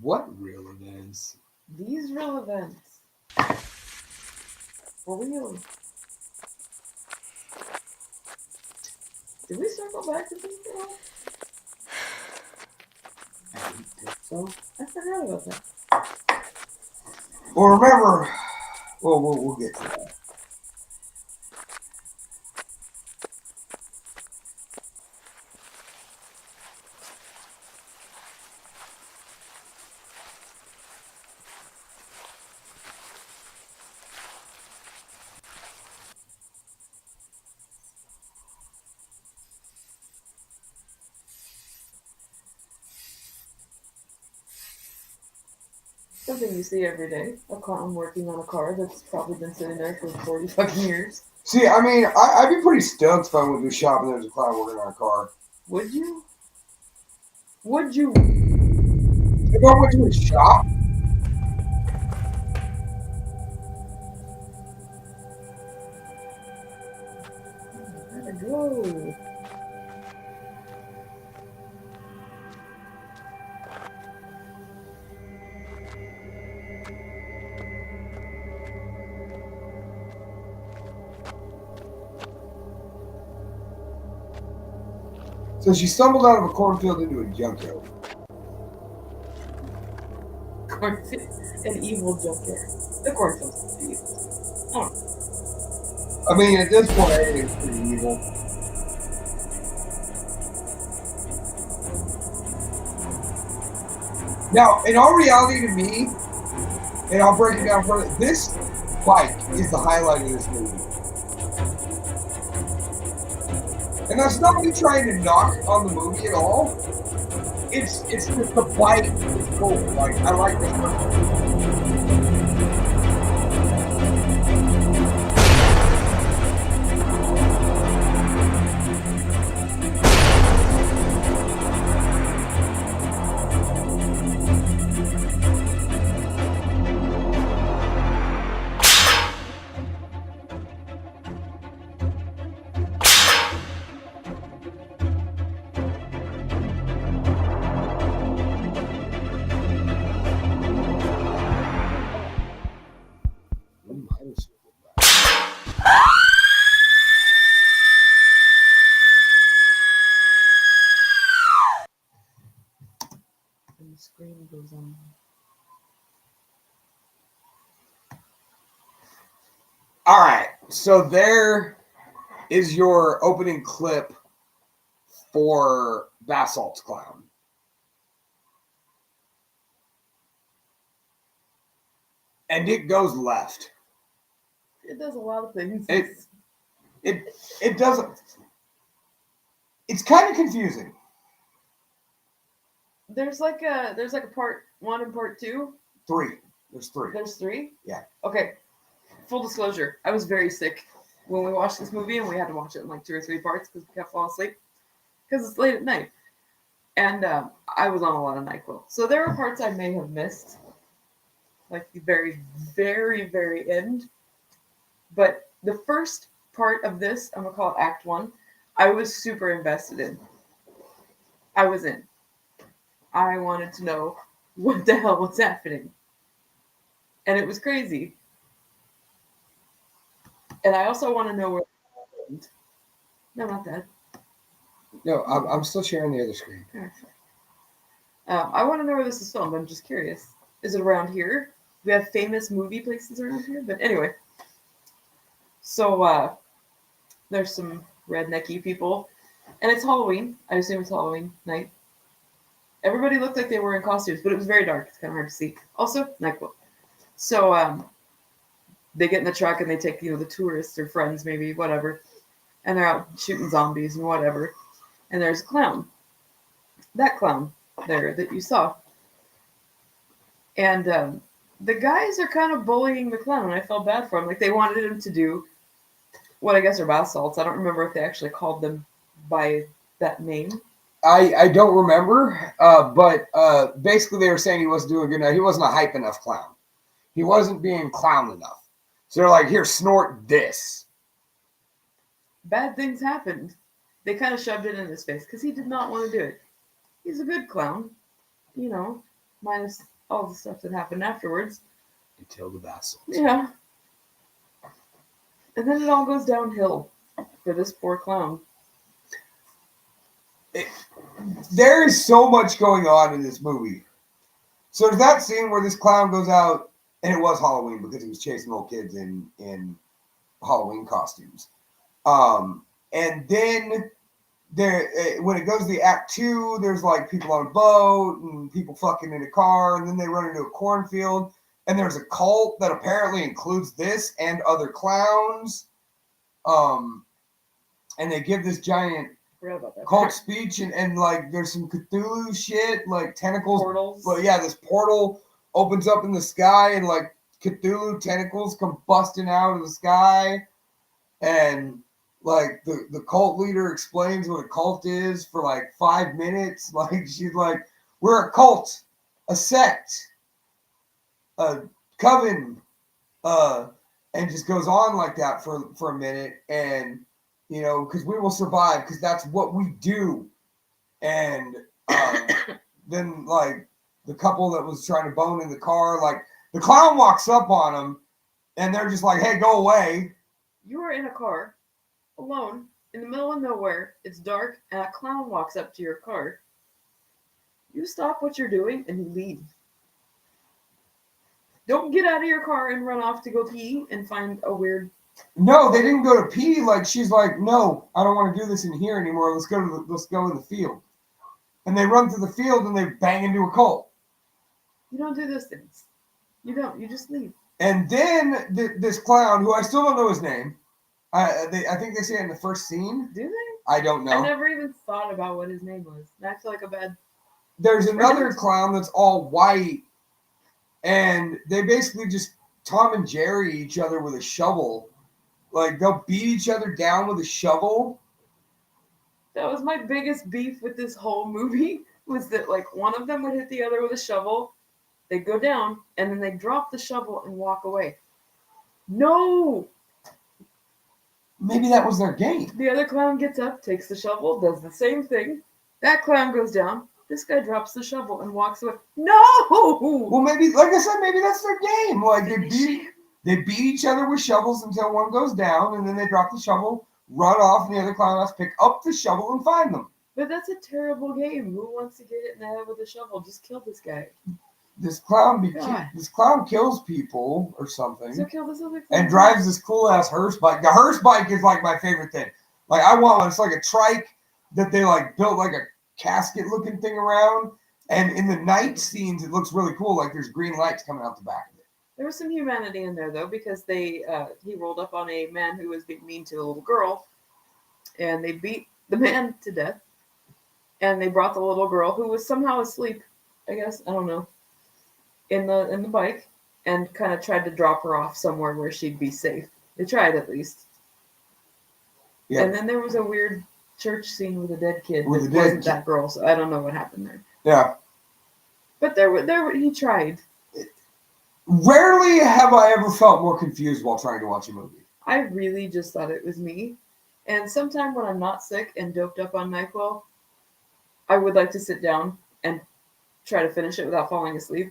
What real events? These real events. For real. Did we circle back to these girls? I don't think so. I forgot about that. Well, remember, we'll get to that. Something you see every day. A clown working on a car that's probably been sitting there for 40 fucking years. See, I mean, I'd be pretty stoked if I went to a shop and there was a clown working on a car. Would you? Would you? If I went to a shop, Gotta go. so she stumbled out of a cornfield into a junkyard. An evil junkyard. The cornfield's evil. Oh. I mean, at this point, everything's pretty evil. Now, in all reality, to me, and I'll break it down further, this bike is the highlight of this movie. And that's not me trying to knock on the movie at all. It's just the bike is cool. Like, I like this one. And the scream goes on. All right, so there is your opening clip for Basalt's Clown. And it goes left. It does a lot of things. It doesn't. It's kind of confusing. There's like a part 1 and part 2. 3. There's 3. There's 3? Yeah. Okay. Full disclosure, I was very sick when we watched this movie, and we had to watch it in like 2 or 3 parts because we kept falling asleep because it's late at night. And I was on a lot of NyQuil. So there are parts I may have missed, like the very, very, very end. But the first part of this, I'm going to call it Act 1, I was super invested in. I was in. I wanted to know what the hell was happening. And it was crazy. And I also want to know where. No, not that. No, I'm still sharing the other screen. I want to know where this is filmed. I'm just curious. Is it around here? We have famous movie places around here. But anyway. So, there's some rednecky people. And it's Halloween. I assume it's Halloween night. Everybody looked like they were in costumes, but it was very dark. It's kind of hard to see. Also, NyQuil. So, they get in the truck and they take, the tourists or friends, maybe, whatever. And they're out shooting zombies and whatever. And there's a clown. That clown there that you saw. And the guys are kind of bullying the clown. I felt bad for him. Like, they wanted him to do what I guess are bath salts. I don't remember if they actually called them by that name. I don't remember, but basically they were saying he wasn't doing good enough. He wasn't a hype enough clown. He wasn't being clown enough. So they're like, here, snort this. Bad things happened. They kind of shoved it in his face because he did not want to do it. He's a good clown, minus all the stuff that happened afterwards. Until the bath salts. Yeah. And then it all goes downhill for this poor clown. There is so much going on in this movie. So there's that scene where this clown goes out, and it was Halloween because he was chasing little kids in Halloween costumes. And then when it goes to the act 2, there's like people on a boat and people fucking in a car, and then they run into a cornfield, and there's a cult that apparently includes this and other clowns. And they give this giant cult speech, and like there's some Cthulhu shit, like tentacles. Portals. But yeah, this portal opens up in the sky, and like Cthulhu tentacles come busting out of the sky, and like the cult leader explains what a cult is for like 5 minutes. Like she's like, we're a cult, a sect, a coven, and just goes on like that for a minute, and because we will survive because that's what we do. And then like the couple that was trying to bone in the car, like the clown walks up on them, and they're just like, hey, go away. You are in a car, alone, in the middle of nowhere. It's dark, and a clown walks up to your car. You stop what you're doing, and you leave. Don't get out of your car and run off to go pee and find a weird... No, they didn't go to pee. Like, she's like, no, I don't want to do this in here anymore. Let's go in the field. And they run through the field, and they bang into a cult. You don't do those things. You don't. You just leave. And then this clown, who I still don't know his name, I think they say it in the first scene. Do they? I don't know. I never even thought about what his name was. And I feel like a bad... There's another clown that's all white, and they basically just Tom and Jerry each other with a shovel. Like, they'll beat each other down with a shovel. That was my biggest beef with this whole movie, was that, like, one of them would hit the other with a shovel, they'd go down, and then they'd drop the shovel and walk away. No! Maybe that was their game. The other clown gets up, takes the shovel, does the same thing. That clown goes down. This guy drops the shovel and walks away. No! Well, maybe, like I said, maybe that's their game. Like, they beat each other with shovels until one goes down, and then they drop the shovel, run off, and the other clown has to pick up the shovel and find them. But that's a terrible game. Who wants to get hit in the head with a shovel? Just kill this guy. This clown kills people or something. So kill this other clown. And drives this cool-ass hearse bike. The hearse bike is, like, my favorite thing. Like, I want one. It's like a trike that they, like, built, like, a casket-looking thing around. And in the night scenes, it looks really cool. Like, there's green lights coming out the back of it. There was some humanity in there, though, because he rolled up on a man who was being mean to a little girl, and they beat the man to death, and they brought the little girl, who was somehow asleep, I guess, I don't know, in the bike, and kind of tried to drop her off somewhere where she'd be safe. They tried, at least. Yeah. And then there was a weird church scene with a dead kid. It wasn't that girl, so I don't know what happened there. Yeah. But he tried. Rarely have I ever felt more confused while trying to watch a movie. I really just thought it was me. And sometime when I'm not sick and doped up on NyQuil, I would like to sit down and try to finish it without falling asleep,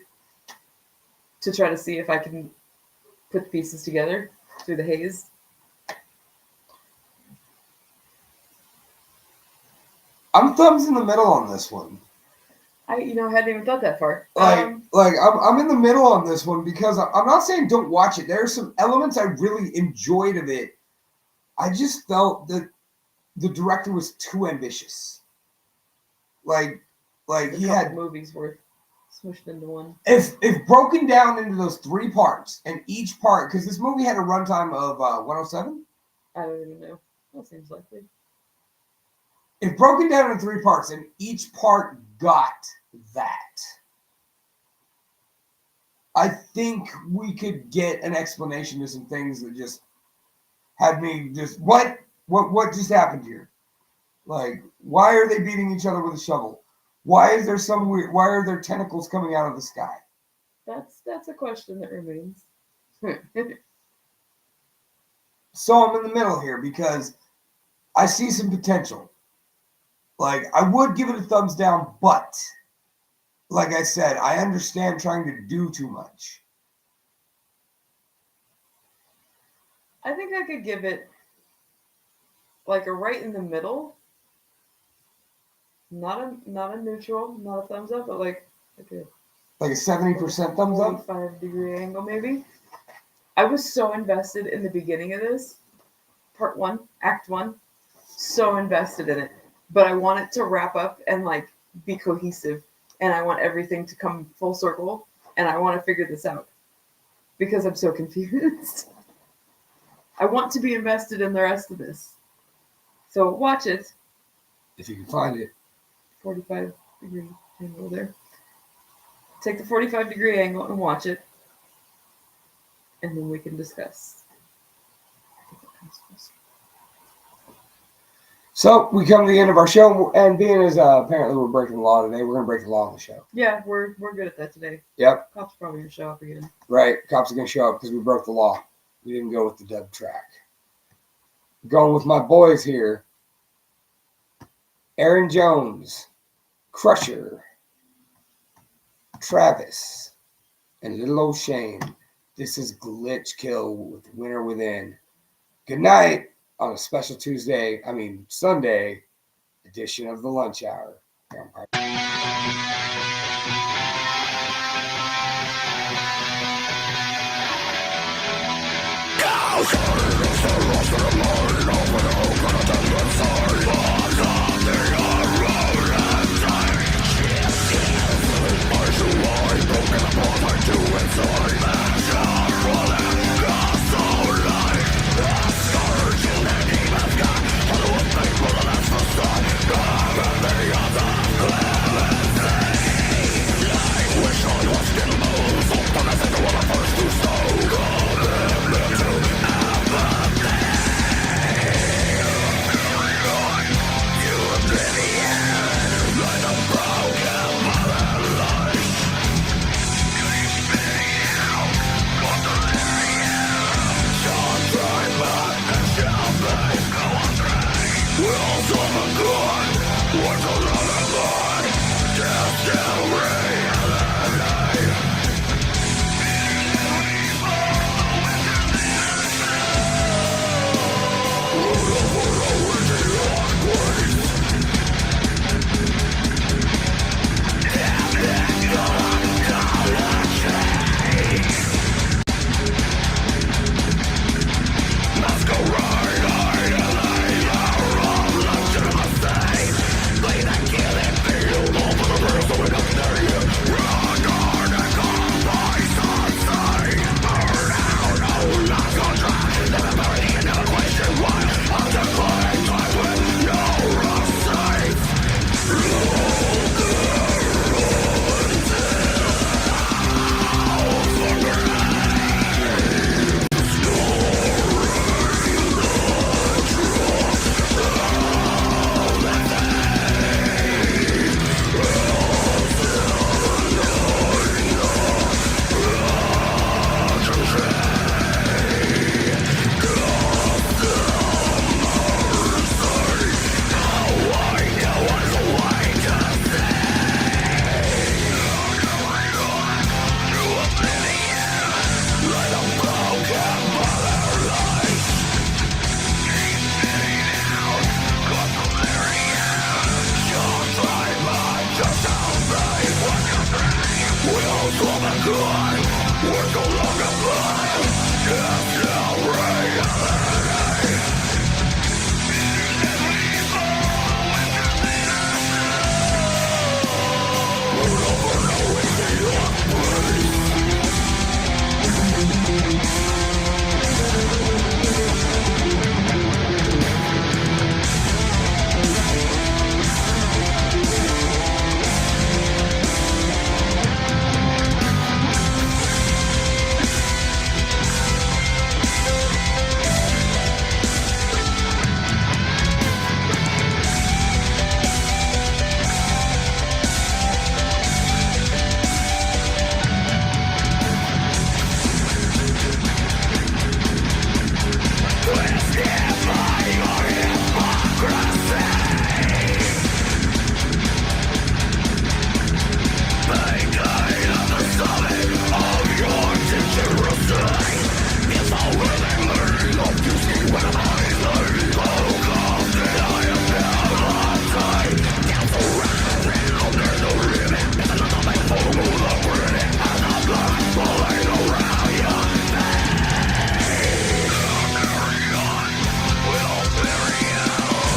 to try to see if I can put the pieces together through the haze. I'm thumbs in the middle on this one. I hadn't even thought that far. I'm in the middle on this one because I'm not saying don't watch it. There are some elements I really enjoyed of it. I just felt that the director was too ambitious. Like he had movies worth smushed into one. If broken down into those 3 parts, and each part, because this movie had a runtime of 107. I don't even know. That seems likely. If broken down into 3 parts, and each part got that, I think we could get an explanation to some things that just had me just what just happened here? Like, why are they beating each other with a shovel? Why is there some weird? Why are there tentacles coming out of the sky? That's a question that remains. So I'm in the middle here because I see some potential. Like, I would give it a thumbs down, but like I said, I understand trying to do too much. I think I could give it like a right in the middle. Not a neutral, not a thumbs up, but like a 70% thumbs up? 45-degree angle, maybe. I was so invested in the beginning of this. Part 1, Act 1. So invested in it. But I want it to wrap up and like be cohesive. And I want everything to come full circle. And I want to figure this out. Because I'm so confused. I want to be invested in the rest of this. So watch it. If you can find it. 45-degree angle there. Take the 45-degree angle and watch it. And then we can discuss. So we come to the end of our show, and being as apparently we're breaking the law today, we're going to break the law on the show. Yeah, we're good at that today. Yep. Cops probably going to show up again. Right. Cops are going to show up because we broke the law. We didn't go with the dub track. Going with my boys here. Aaron Jones, Crusher, Travis, and little old Shane. This is GlitchKill with Winter Within. Good night on a special Sunday edition of the Lunch Hour. There you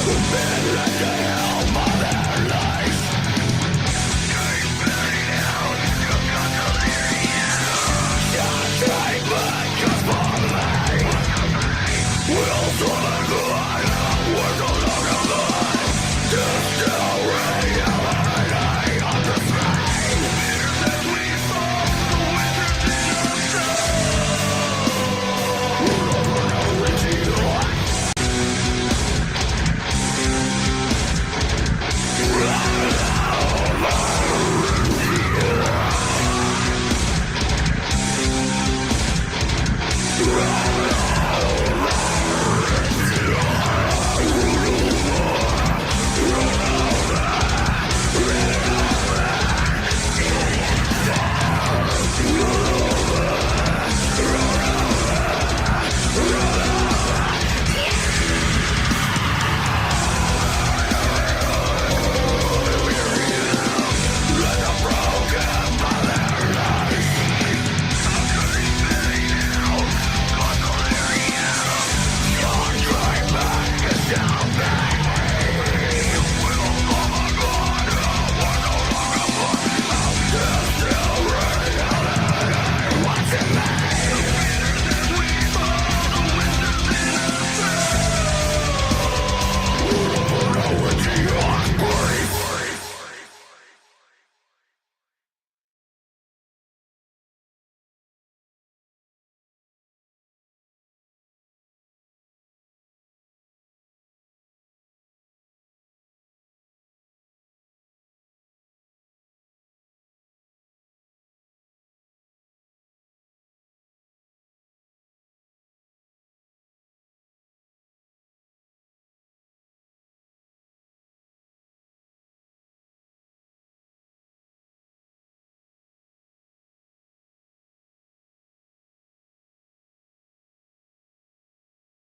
the best.